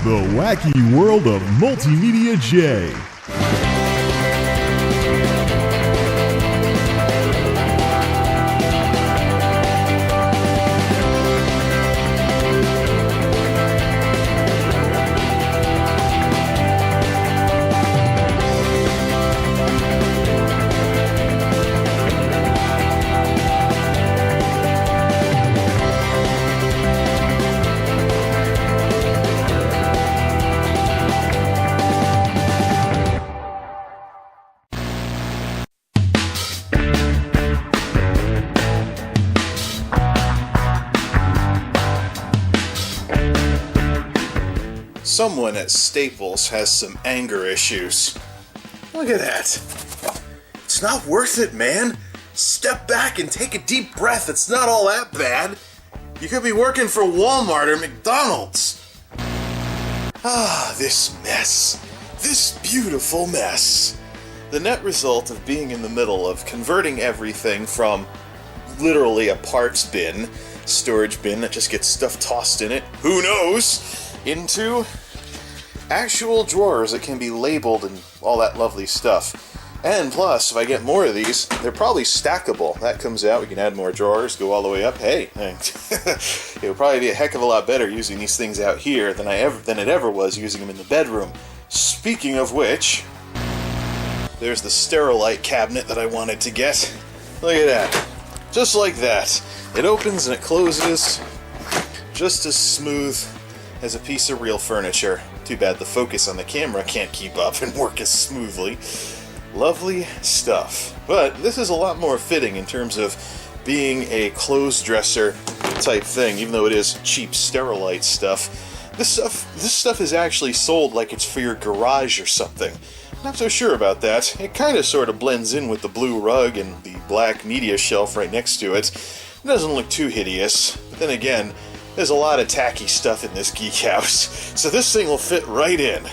The wacky world of MultimediaJay. Someone at Staples has some anger issues. Look at that. It's not worth it, man. Step back and take a deep breath. It's not all that bad. You could be working for Walmart or McDonald's. Ah, this mess. This beautiful mess. The net result of being in the middle of converting everything from literally a parts bin, storage bin that just gets stuff tossed in it, who knows, into actual drawers that can be labeled and all that lovely stuff. And plus, if I get more of these, they're probably stackable. That comes out, we can add more drawers, go all the way up. Hey, it would probably be a heck of a lot better using these things out here than it ever was using them in the bedroom. Speaking of which, there's the Sterilite cabinet that I wanted to get. Look at that. Just like that. It opens and it closes just as smooth as a piece of real furniture. Too bad the focus on the camera can't keep up and work as smoothly. Lovely stuff. But this is a lot more fitting in terms of being a clothes dresser type thing, even though it is cheap Sterilite stuff. This stuff is actually sold like it's for your garage or something. Not so sure about that. It kind of sort of blends in with the blue rug and the black media shelf right next to it. It doesn't look too hideous. But then again, there's a lot of tacky stuff in this Geekhouse, so this thing will fit right in.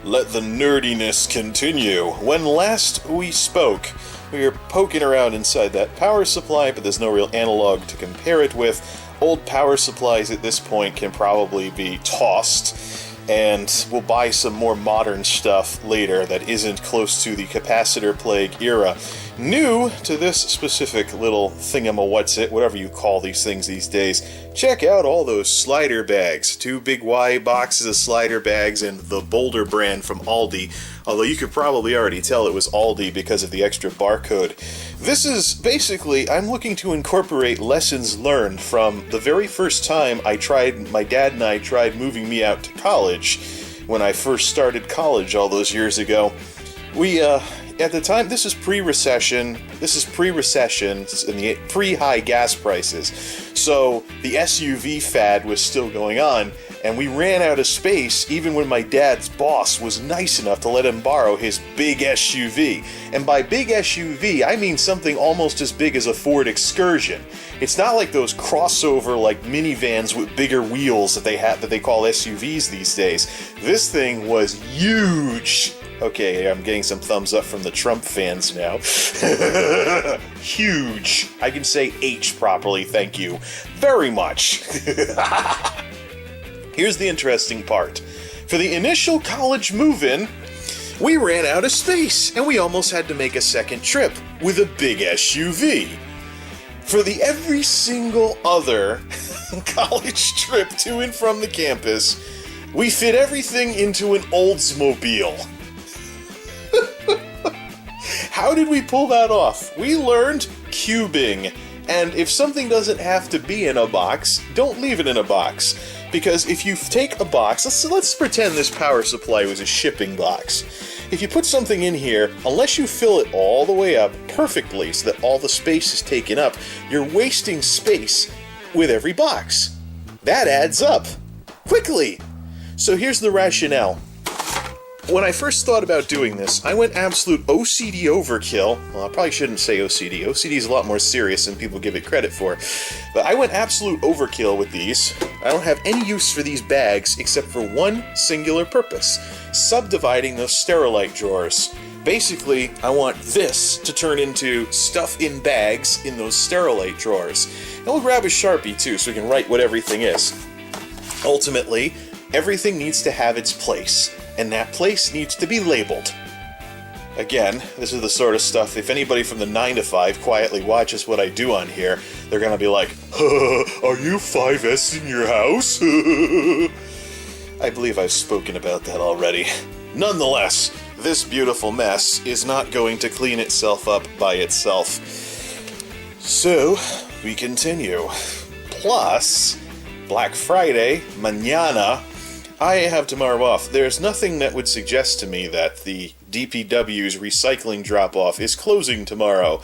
Let the nerdiness continue. When last we spoke, we were poking around inside that power supply, but there's no real analog to compare it with. Old power supplies at this point can probably be tossed, and we'll buy some more modern stuff later that isn't close to the capacitor plague era. New to this specific little thingamawhatsit, whatever you call these things these days, check out all those slider bags. 2 big Y boxes of slider bags and the Boulder brand from Aldi, although you could probably already tell it was Aldi because of the extra barcode. This is basically, I'm looking to incorporate lessons learned from the very first time my dad and I tried moving me out to college. When I first started college all those years ago, we, at the time, this is pre-recession and the pre-high gas prices. So the SUV fad was still going on, and we ran out of space even when my dad's boss was nice enough to let him borrow his big SUV. And by big SUV, I mean something almost as big as a Ford Excursion. It's not like those crossover like minivans with bigger wheels that they call SUVs these days. This thing was huge. Okay, I'm getting some thumbs up from the Trump fans now. Huge. I can say H properly, thank you. Very much. Here's the interesting part. For the initial college move-in, we ran out of space, and we almost had to make a second trip with a big SUV. For the every single other college trip to and from the campus, we fit everything into an Oldsmobile. How did we pull that off? We learned cubing. And if something doesn't have to be in a box, don't leave it in a box. Because if you take a box, let's pretend this power supply was a shipping box. If you put something in here, unless you fill it all the way up perfectly so that all the space is taken up, you're wasting space with every box. That adds up. Quickly! So here's the rationale. When I first thought about doing this, I went absolute OCD overkill. Well, I probably shouldn't say OCD. OCD is a lot more serious than people give it credit for. But I went absolute overkill with these. I don't have any use for these bags except for one singular purpose: subdividing those Sterilite drawers. Basically, I want this to turn into stuff in bags in those Sterilite drawers. And we'll grab a Sharpie too so we can write what everything is. Ultimately, Everything needs to have its place, and that place needs to be labeled. Again, this is the sort of stuff, if anybody from the 9 to 5 quietly watches what I do on here, they're gonna be like, are you 5S in your house? I believe I've spoken about that already. Nonetheless, this beautiful mess is not going to clean itself up by itself. So, we continue. Plus, Black Friday, mañana, I have tomorrow off. There's nothing that would suggest to me that the DPW's recycling drop-off is closing tomorrow.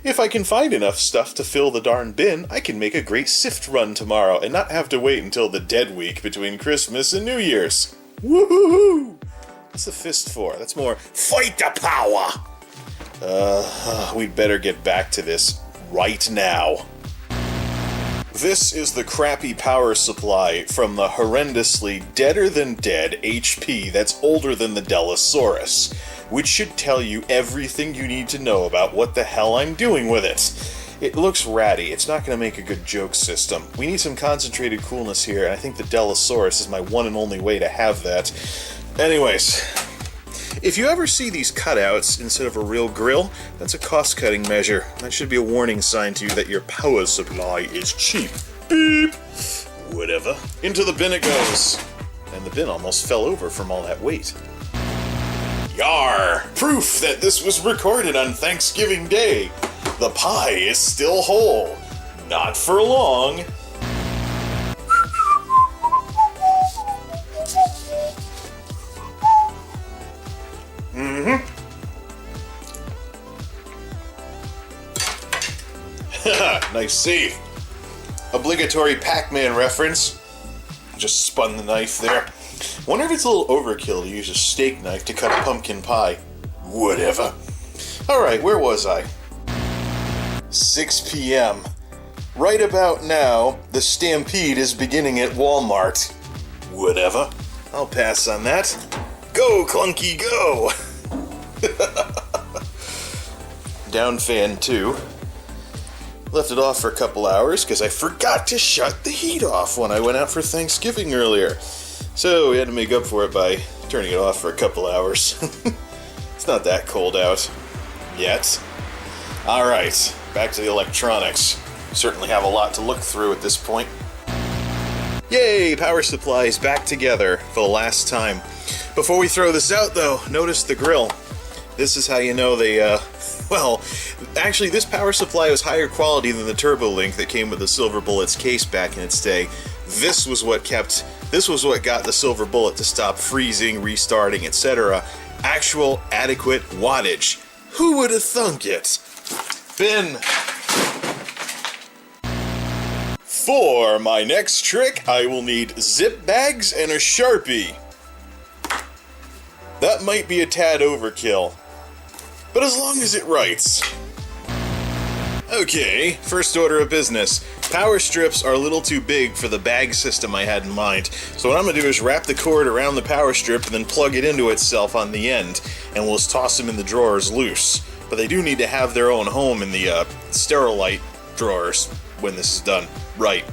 If I can find enough stuff to fill the darn bin, I can make a great sift run tomorrow and not have to wait until the dead week between Christmas and New Year's. Woohoo! What's the fist for? That's more fight the power! We'd better get back to this right now. This is the crappy power supply from the horrendously deader-than-dead HP that's older than the Delosaurus, which should tell you everything you need to know about what the hell I'm doing with it. It looks ratty. It's not going to make a good joke system. We need some concentrated coolness here, and I think the Delosaurus is my one and only way to have that. Anyways, if you ever see these cutouts instead of a real grill, that's a cost-cutting measure. That should be a warning sign to you that your power supply is cheap. Beep! Whatever. Into the bin it goes. And the bin almost fell over from all that weight. Yar! Proof that this was recorded on Thanksgiving Day. The pie is still whole. Not for long. Nice save. Obligatory Pac-Man reference. Just spun the knife there. Wonder if it's a little overkill to use a steak knife to cut a pumpkin pie. Whatever. Alright, where was I? 6 p.m. Right about now, the stampede is beginning at Walmart. Whatever. I'll pass on that. Go, Clunky, go! Down fan 2. Left it off for a couple hours because I forgot to shut the heat off when I went out for Thanksgiving earlier. So we had to make up for it by turning it off for a couple hours. It's not that cold out. Yet. Alright, back to the electronics. Certainly have a lot to look through at this point. Yay! Power supply is back together for the last time. Before we throw this out though, notice the grill. This is how you know they, well, actually this power supply was higher quality than the Turbo Link that came with the Silver Bullet's case back in its day. This was what got the Silver Bullet to stop freezing, restarting, etc. Actual adequate wattage. Who would have thunk it? Bin. For my next trick, I will need zip bags and a Sharpie. That might be a tad overkill, but as long as it writes. Okay, first order of business. Power strips are a little too big for the bag system I had in mind, so what I'm going to do is wrap the cord around the power strip and then plug it into itself on the end, and we'll just toss them in the drawers loose. But they do need to have their own home in the Sterilite drawers when this is done right.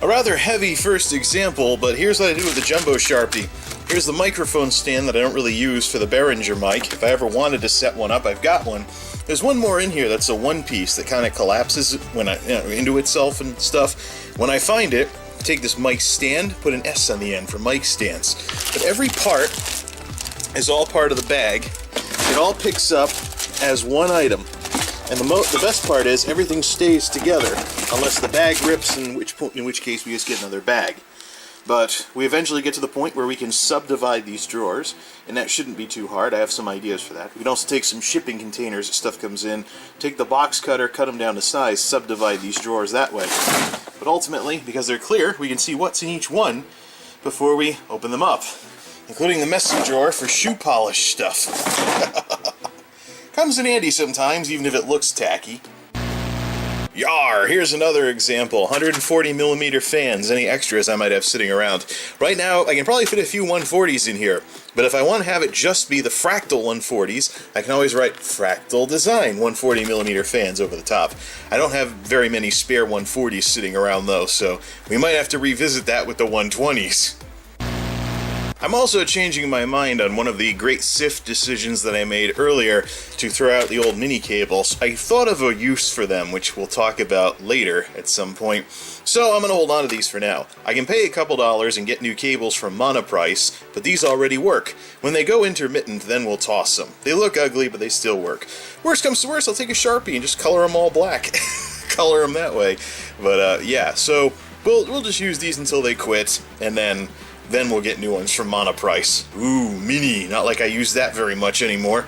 A rather heavy first example, but here's what I do with the Jumbo Sharpie. Here's the microphone stand that I don't really use for the Behringer mic. If I ever wanted to set one up, I've got one. There's one more in here that's a one-piece that kind of collapses when into itself and stuff. When I find it, I take this mic stand, put an S on the end for mic stands. But every part is all part of the bag. It all picks up as one item. And the best part is everything stays together, unless the bag rips, in which case we just get another bag. But we eventually get to the point where we can subdivide these drawers, and that shouldn't be too hard. I have some ideas for that. We can also take some shipping containers as stuff comes in, take the box cutter, cut them down to size, subdivide these drawers that way. But ultimately, because they're clear, we can see what's in each one before we open them up, including the messy drawer for shoe polish stuff. Comes in handy sometimes, even if it looks tacky. Yar! Here's another example. 140mm fans, any extras I might have sitting around. Right now, I can probably fit a few 140s in here, but if I want to have it just be the fractal 140s, I can always write fractal design 140mm fans over the top. I don't have very many spare 140s sitting around though, so we might have to revisit that with the 120s. I'm also changing my mind on one of the great SIF decisions that I made earlier to throw out the old mini cables. I thought of a use for them, which we'll talk about later at some point. So I'm going to hold on to these for now. I can pay a couple dollars and get new cables from Monoprice, but these already work. When they go intermittent, then we'll toss them. They look ugly, but they still work. Worst comes to worst, I'll take a Sharpie and just color them all black. Color them that way. But yeah, so we'll just use these until they quit, and then we'll get new ones from Monoprice. Ooh, mini. Not like I use that very much anymore.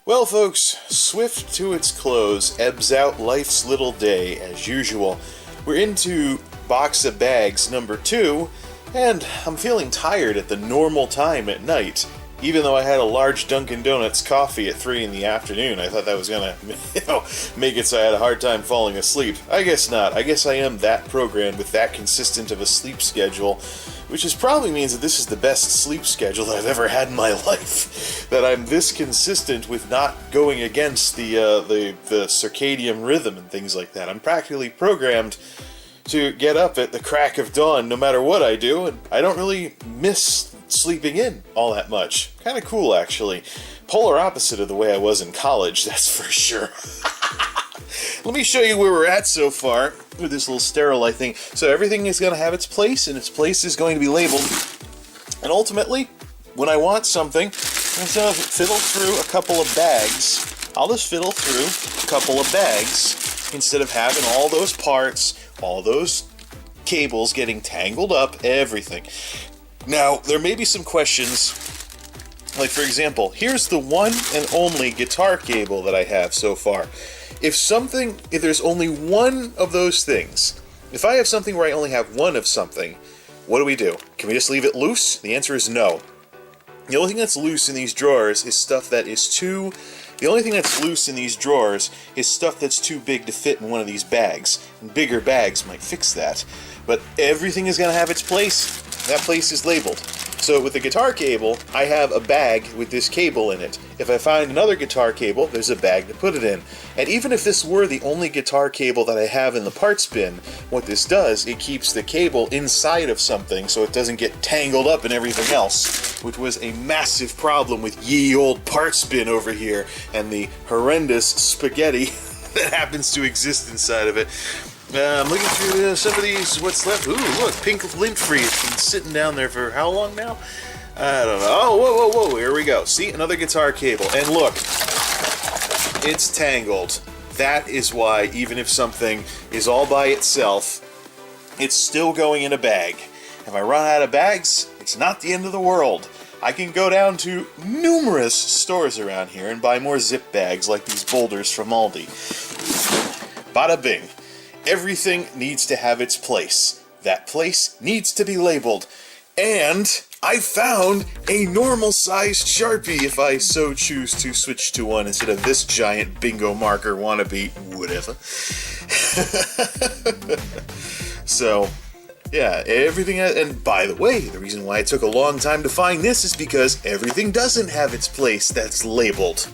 Well, folks, swift to its close, ebbs out life's little day, as usual. We're into box of bags number 2, and I'm feeling tired at the normal time at night. Even though I had a large Dunkin' Donuts coffee at 3 in the afternoon, I thought that was gonna, make it so I had a hard time falling asleep. I guess not. I guess I am that programmed with that consistent of a sleep schedule, which probably means that this is the best sleep schedule that I've ever had in my life. That I'm this consistent with not going against the circadian rhythm and things like that. I'm practically programmed to get up at the crack of dawn no matter what I do, and I don't really miss sleeping in all that much. Kind of cool, actually. Polar opposite of the way I was in college, that's for sure. Let me show you where we're at so far with this little sterilight thing. So everything is going to have its place, and its place is going to be labeled. And ultimately, when I want something, instead of fiddle through a couple of bags, I'll just fiddle through a couple of bags instead of having all those parts, all those cables getting tangled up, everything. Now, there may be some questions, like for example, here's the one and only guitar cable that I have so far. If there's only one of those things, if I have something where I only have one of something, what do? Can we just leave it loose? The answer is no. The only thing that's loose in these drawers is stuff that is too... The only thing that's loose in these drawers is stuff that's too big to fit in one of these bags. And bigger bags might fix that. But everything is going to have its place. That place is labeled. So with the guitar cable, I have a bag with this cable in it. If I find another guitar cable, there's a bag to put it in. And even if this were the only guitar cable that I have in the parts bin, what this does, it keeps the cable inside of something so it doesn't get tangled up in everything else, which was a massive problem with ye old parts bin over here and the horrendous spaghetti that happens to exist inside of it. I'm looking through some of these, what's left. Ooh, look, pink lint free. It's been sitting down there for how long now? I don't know. Oh, whoa, here we go. See, another guitar cable. And look, it's tangled. That is why, even if something is all by itself, it's still going in a bag. If I run out of bags, it's not the end of the world. I can go down to numerous stores around here and buy more zip bags like these boulders from Aldi. Bada bing. Everything needs to have its place. That place needs to be labeled. And I found a normal-sized Sharpie if I so choose to switch to one instead of this giant bingo marker wannabe, whatever. So, yeah, everything... And by the way, the reason why it took a long time to find this is because everything doesn't have its place that's labeled.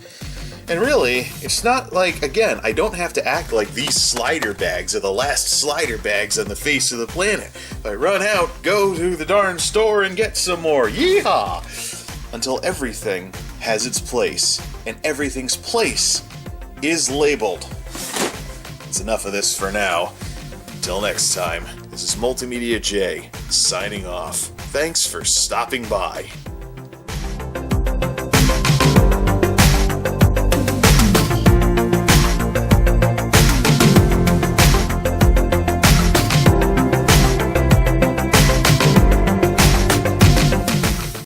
And really, it's not like, again, I don't have to act like these slider bags are the last slider bags on the face of the planet. If I run out, go to the darn store and get some more. Yeehaw! Until everything has its place, and everything's place is labeled. That's enough of this for now. Until next time, this is MultimediaJay signing off. Thanks for stopping by.